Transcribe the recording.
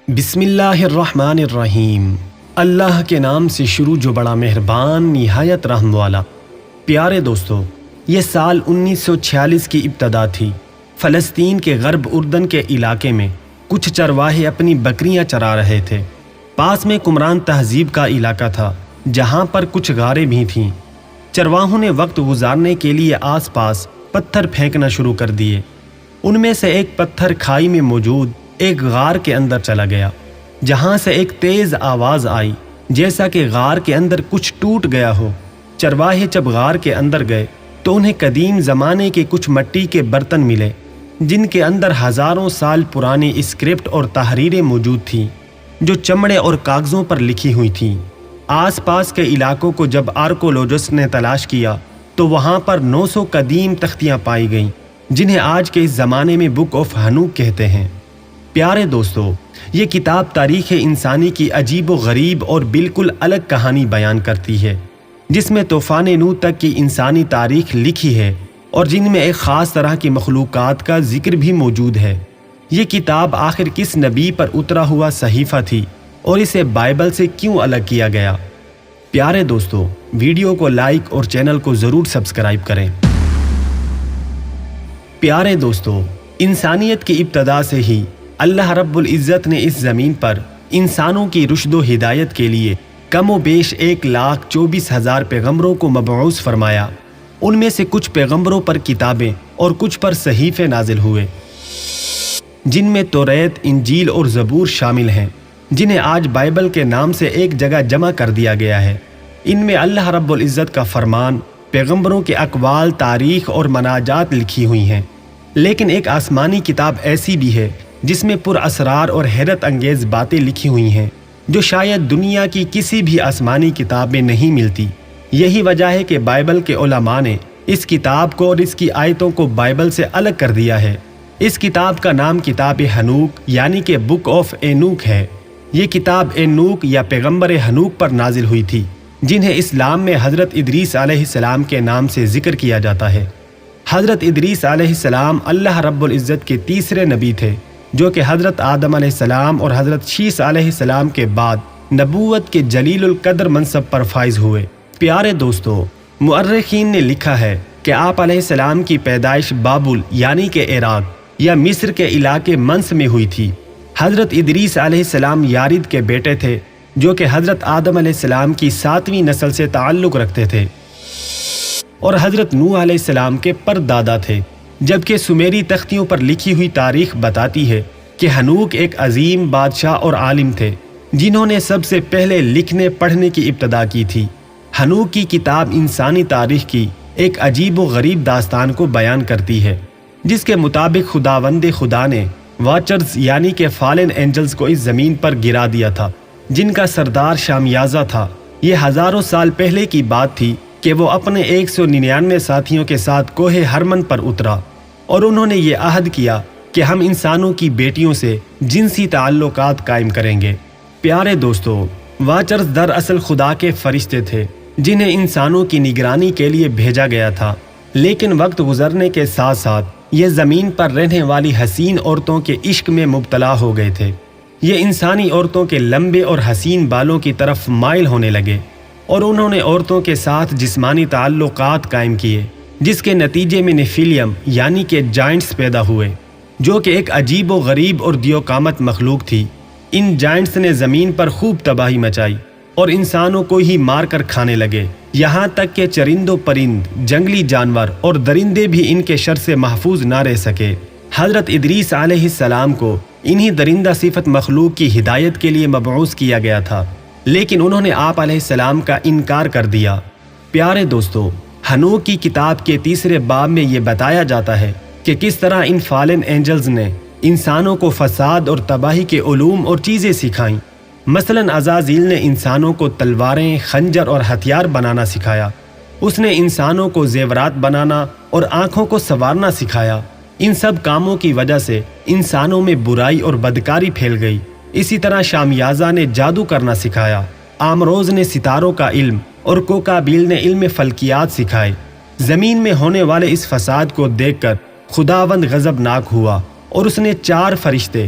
بسم اللہ الرحمن الرحیم۔ اللہ کے نام سے شروع جو بڑا مہربان نہایت رحم والا۔ پیارے دوستو، یہ سال 1946 کی ابتدا تھی۔ فلسطین کے غرب اردن کے علاقے میں کچھ چرواہے اپنی بکریاں چرا رہے تھے۔ پاس میں قمران تہذیب کا علاقہ تھا جہاں پر کچھ غاریں بھی تھیں۔ چرواہوں نے وقت گزارنے کے لیے آس پاس پتھر پھینکنا شروع کر دیے۔ ان میں سے ایک پتھر کھائی میں موجود ایک غار کے اندر چلا گیا، جہاں سے ایک تیز آواز آئی جیسا کہ غار کے اندر کچھ ٹوٹ گیا ہو۔ چرواہے جب غار کے اندر گئے تو انہیں قدیم زمانے کے کچھ مٹی کے برتن ملے جن کے اندر ہزاروں سال پرانی اسکرپٹ اور تحریریں موجود تھیں جو چمڑے اور کاغذوں پر لکھی ہوئی تھیں۔ آس پاس کے علاقوں کو جب آرکولوجسٹ نے تلاش کیا تو وہاں پر 900 قدیم تختیاں پائی گئیں جنہیں آج کے اس زمانے میں بک آف ہنوک کہتے ہیں۔ پیارے دوستو، یہ کتاب تاریخ انسانی کی عجیب و غریب اور بالکل الگ کہانی بیان کرتی ہے جس میں طوفان نوح تک کی انسانی تاریخ لکھی ہے اور جن میں ایک خاص طرح کی مخلوقات کا ذکر بھی موجود ہے۔ یہ کتاب آخر کس نبی پر اترا ہوا صحیفہ تھی اور اسے بائبل سے کیوں الگ کیا گیا؟ پیارے دوستو، ویڈیو کو لائک اور چینل کو ضرور سبسکرائب کریں۔ پیارے دوستو، انسانیت کی ابتدا سے ہی اللہ رب العزت نے اس زمین پر انسانوں کی رشد و ہدایت کے لیے کم و بیش 1,24,000 پیغمبروں کو مبعوث فرمایا۔ ان میں سے کچھ پیغمبروں پر کتابیں اور کچھ پر صحیفے نازل ہوئے جن میں توریت، انجیل اور زبور شامل ہیں، جنہیں آج بائبل کے نام سے ایک جگہ جمع کر دیا گیا ہے۔ ان میں اللہ رب العزت کا فرمان، پیغمبروں کے اقوال، تاریخ اور مناجات لکھی ہوئی ہیں۔ لیکن ایک آسمانی کتاب ایسی بھی ہے جس میں پر اسرار اور حیرت انگیز باتیں لکھی ہوئی ہیں جو شاید دنیا کی کسی بھی آسمانی کتاب میں نہیں ملتی۔ یہی وجہ ہے کہ بائبل کے علماء نے اس کتاب کو اور اس کی آیتوں کو بائبل سے الگ کر دیا ہے۔ اس کتاب کا نام کتاب ہنوک یعنی کہ بک آف اینوک ہے۔ یہ کتاب اینوک یا پیغمبر ہنوک پر نازل ہوئی تھی جنہیں اسلام میں حضرت ادریس علیہ السلام کے نام سے ذکر کیا جاتا ہے۔ حضرت ادریس علیہ السلام اللہ رب العزت کے تیسرے نبی تھے جو کہ حضرت آدم علیہ السلام اور حضرت شیس علیہ السلام کے بعد نبوت کے جلیل القدر منصب پر فائز ہوئے۔ پیارے دوستو، مؤرخین نے لکھا ہے کہ آپ علیہ السلام کی پیدائش بابل یعنی کہ عراق یا مصر کے علاقے منس میں ہوئی تھی۔ حضرت ادریس علیہ السلام یارد کے بیٹے تھے جو کہ حضرت آدم علیہ السلام کی 7ویں نسل سے تعلق رکھتے تھے اور حضرت نوح علیہ السلام کے پردادا تھے، جبکہ سمیری تختیوں پر لکھی ہوئی تاریخ بتاتی ہے کہ ہنوک ایک عظیم بادشاہ اور عالم تھے جنہوں نے سب سے پہلے لکھنے پڑھنے کی ابتدا کی تھی۔ ہنوک کی کتاب انسانی تاریخ کی ایک عجیب و غریب داستان کو بیان کرتی ہے جس کے مطابق خداوند خدا نے واچرز یعنی کہ فالن اینجلز کو اس زمین پر گرا دیا تھا جن کا سردار شامیازہ تھا۔ یہ ہزاروں سال پہلے کی بات تھی کہ وہ اپنے 199 ساتھیوں کے ساتھ کوہ ہرمن پر اترا اور انہوں نے یہ عہد کیا کہ ہم انسانوں کی بیٹیوں سے جنسی تعلقات قائم کریں گے۔ پیارے دوستو، واچرز دراصل خدا کے فرشتے تھے جنہیں انسانوں کی نگرانی کے لیے بھیجا گیا تھا، لیکن وقت گزرنے کے ساتھ ساتھ یہ زمین پر رہنے والی حسین عورتوں کے عشق میں مبتلا ہو گئے تھے۔ یہ انسانی عورتوں کے لمبے اور حسین بالوں کی طرف مائل ہونے لگے اور انہوں نے عورتوں کے ساتھ جسمانی تعلقات قائم کیے جس کے نتیجے میں نیفیلیم یعنی کہ جائنٹس پیدا ہوئے جو کہ ایک عجیب و غریب اور دیوقامت مخلوق تھی۔ ان جائنٹس نے زمین پر خوب تباہی مچائی اور انسانوں کو ہی مار کر کھانے لگے، یہاں تک کہ چرند و پرند، جنگلی جانور اور درندے بھی ان کے شر سے محفوظ نہ رہ سکے۔ حضرت ادریس علیہ السلام کو انہی درندہ صفت مخلوق کی ہدایت کے لیے مبعوث کیا گیا تھا، لیکن انہوں نے آپ علیہ السلام کا انکار کر دیا۔ پیارے دوستو، ہنوک کی کتاب کے تیسرے باب میں یہ بتایا جاتا ہے کہ کس طرح ان فالن اینجلز نے انسانوں کو فساد اور تباہی کے علوم اور چیزیں سکھائیں۔ مثلاً عزازیل نے انسانوں کو تلواریں، خنجر اور ہتھیار بنانا سکھایا۔ اس نے انسانوں کو زیورات بنانا اور آنکھوں کو سنوارنا سکھایا۔ ان سب کاموں کی وجہ سے انسانوں میں برائی اور بدکاری پھیل گئی۔ اسی طرح شامیازہ نے جادو کرنا سکھایا، آمروز نے ستاروں کا علم اور کوکابیل نے علم فلکیات سکھائے۔ زمین میں ہونے والے اس فساد کو دیکھ کر خداوند غضبناک ہوا اور اس نے 4 فرشتے